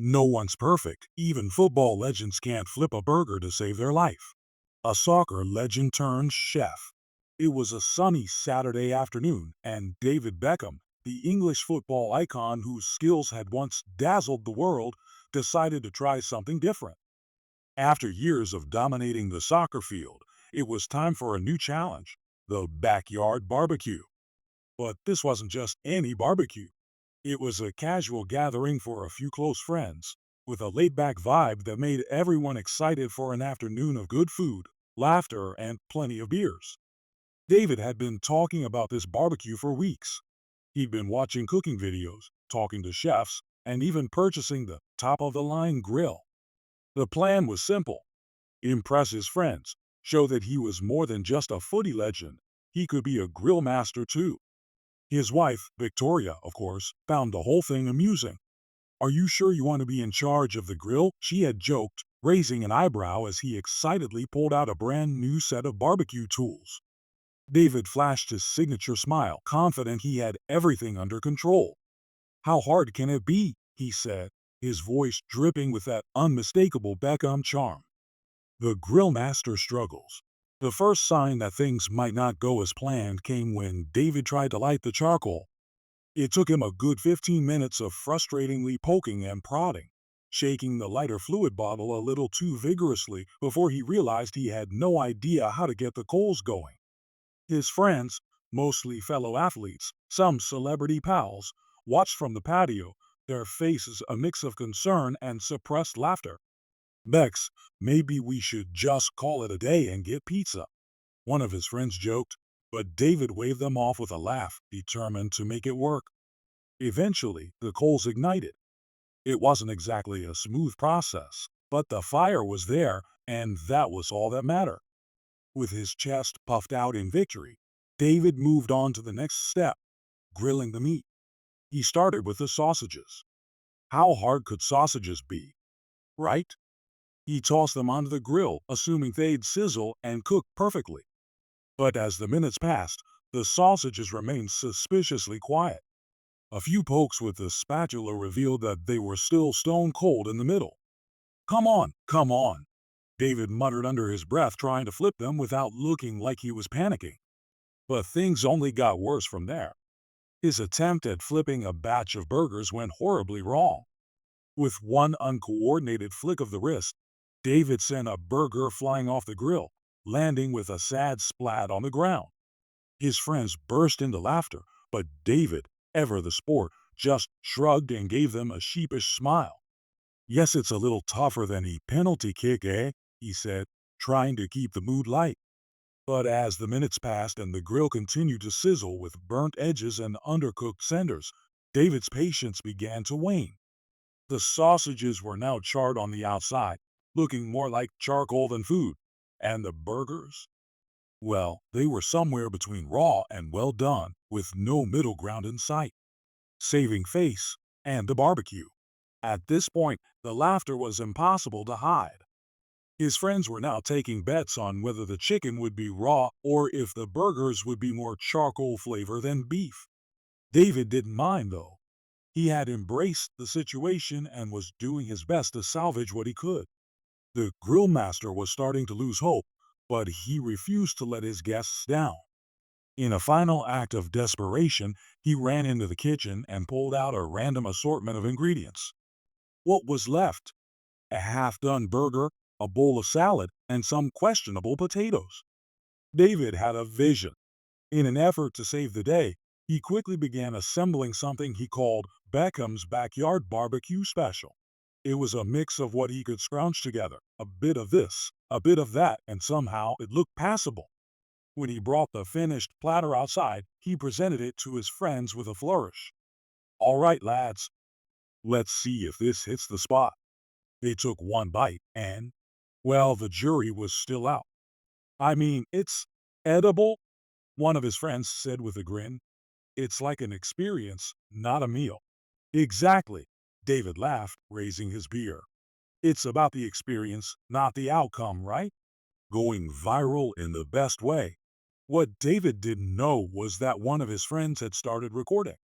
No one's perfect. Even football legends can't flip a burger to save their life. A soccer legend turned chef. It was a sunny Saturday afternoon, and David Beckham, the English football icon whose skills had once dazzled the world, decided to try something different. After years of dominating the soccer field, it was time for a new challenge: the backyard barbecue. But this wasn't just any barbecue. It was a casual gathering for a few close friends, with a laid-back vibe that made everyone excited for an afternoon of good food, laughter, and plenty of beers. David had been talking about this barbecue for weeks. He'd been watching cooking videos, talking to chefs, and even purchasing the top-of-the-line grill. The plan was simple: impress his friends, show that he was more than just a footy legend. He could be a grill master too. His wife, Victoria, of course, found the whole thing amusing. "Are you sure you want to be in charge of the grill?" she had joked, raising an eyebrow as he excitedly pulled out a brand new set of barbecue tools. David flashed his signature smile, confident he had everything under control. "How hard can it be?" he said, his voice dripping with that unmistakable Beckham charm. The grill master struggles. The first sign that things might not go as planned came when David tried to light the charcoal. It took him a good 15 minutes of frustratingly poking and prodding, shaking the lighter fluid bottle a little too vigorously before he realized he had no idea how to get the coals going. His friends, mostly fellow athletes, some celebrity pals, watched from the patio, their faces a mix of concern and suppressed laughter. "Bex, maybe we should just call it a day and get pizza," one of his friends joked, but David waved them off with a laugh, determined to make it work. Eventually, the coals ignited. It wasn't exactly a smooth process, but the fire was there, and that was all that mattered. With his chest puffed out in victory, David moved on to the next step: grilling the meat. He started with the sausages. How hard could sausages be, right? He tossed them onto the grill, assuming they'd sizzle and cook perfectly. But as the minutes passed, the sausages remained suspiciously quiet. A few pokes with the spatula revealed that they were still stone cold in the middle. Come on," David muttered under his breath, trying to flip them without looking like he was panicking. But things only got worse from there. His attempt at flipping a batch of burgers went horribly wrong. With one uncoordinated flick of the wrist, David sent a burger flying off the grill, landing with a sad splat on the ground. His friends burst into laughter, but David, ever the sport, just shrugged and gave them a sheepish smile. "Yes, it's a little tougher than a penalty kick, eh?" he said, trying to keep the mood light. But as the minutes passed and the grill continued to sizzle with burnt edges and undercooked cinders, David's patience began to wane. The sausages were now charred on the outside, looking more like charcoal than food. And the burgers? Well, they were somewhere between raw and well done, with no middle ground in sight. Saving face and the barbecue. At this point, the laughter was impossible to hide. His friends were now taking bets on whether the chicken would be raw or if the burgers would be more charcoal flavor than beef. David didn't mind, though. He had embraced the situation and was doing his best to salvage what he could. The grill master was starting to lose hope, but he refused to let his guests down. In a final act of desperation, he ran into the kitchen and pulled out a random assortment of ingredients. What was left? A half-done burger, a bowl of salad, and some questionable potatoes. David had a vision. In an effort to save the day, he quickly began assembling something he called Beckham's Backyard Barbecue Special. It was a mix of what he could scrounge together, a bit of this, a bit of that, and somehow it looked passable. When he brought the finished platter outside, he presented it to his friends with a flourish. "All right, lads, let's see if this hits the spot." They took one bite and, well, the jury was still out. "I mean, it's edible," one of his friends said with a grin. "It's like an experience, not a meal." "Exactly," David laughed, raising his beer. "It's about the experience, not the outcome, right?" Going viral in the best way. What David didn't know was that one of his friends had started recording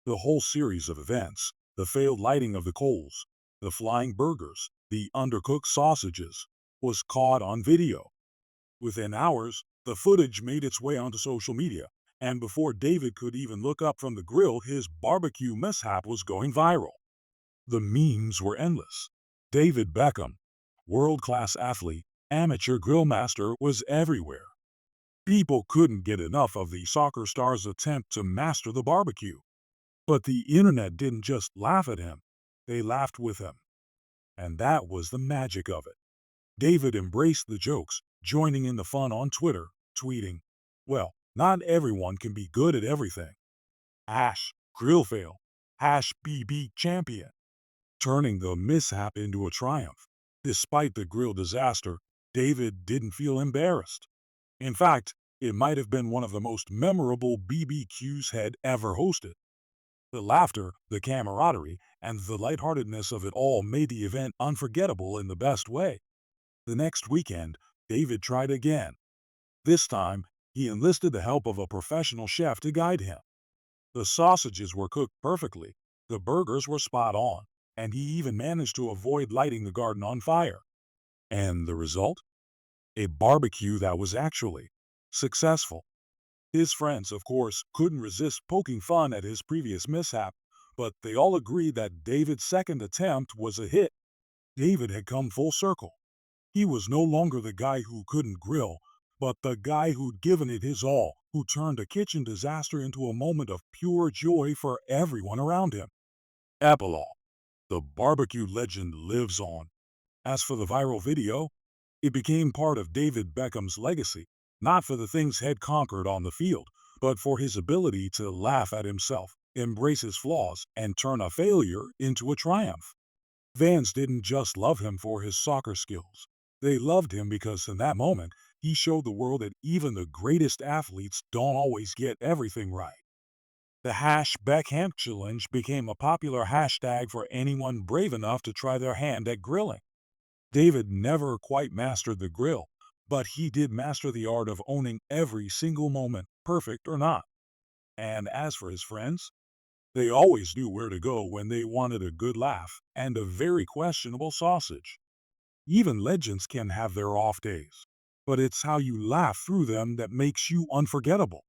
the whole series of events: the failed lighting of the coals, The flying burgers, the undercooked sausages, was caught on video. Within hours, the footage made its way onto social media, and before David could even look up from the grill, his barbecue mishap was going viral. The memes were endless. David Beckham, world-class athlete, amateur grill master, was everywhere. People couldn't get enough of the soccer star's attempt to master the barbecue. But the internet didn't just laugh at him, they laughed with him. And that was the magic of it. David embraced the jokes, joining in the fun on Twitter, tweeting, "Well, not everyone can be good at everything. Hash grill fail. Hash BB champion." Turning the mishap into a triumph. Despite the grill disaster, David didn't feel embarrassed. In fact, it might have been one of the most memorable BBQs had ever hosted. The laughter, the camaraderie, and the lightheartedness of it all made the event unforgettable in the best way. The next weekend, David tried again. This time, he enlisted the help of a professional chef to guide him. The sausages were cooked perfectly, the burgers were spot on, and he even managed to avoid lighting the garden on fire. And the result? A barbecue that was actually successful. His friends, of course, couldn't resist poking fun at his previous mishap, but they all agreed that David's second attempt was a hit. David had come full circle. He was no longer the guy who couldn't grill, but the guy who'd given it his all, who turned a kitchen disaster into a moment of pure joy for everyone around him. Epilogue. The barbecue legend lives on. As for the viral video, it became part of David Beckham's legacy, not for the things he'd conquered on the field, but for his ability to laugh at himself, embrace his flaws, and turn a failure into a triumph. Fans didn't just love him for his soccer skills. They loved him because in that moment, he showed the world that even the greatest athletes don't always get everything right. The #Beckham challenge became a popular hashtag for anyone brave enough to try their hand at grilling. David never quite mastered the grill, but he did master the art of owning every single moment, perfect or not. And as for his friends, they always knew where to go when they wanted a good laugh and a very questionable sausage. Even legends can have their off days, but it's how you laugh through them that makes you unforgettable.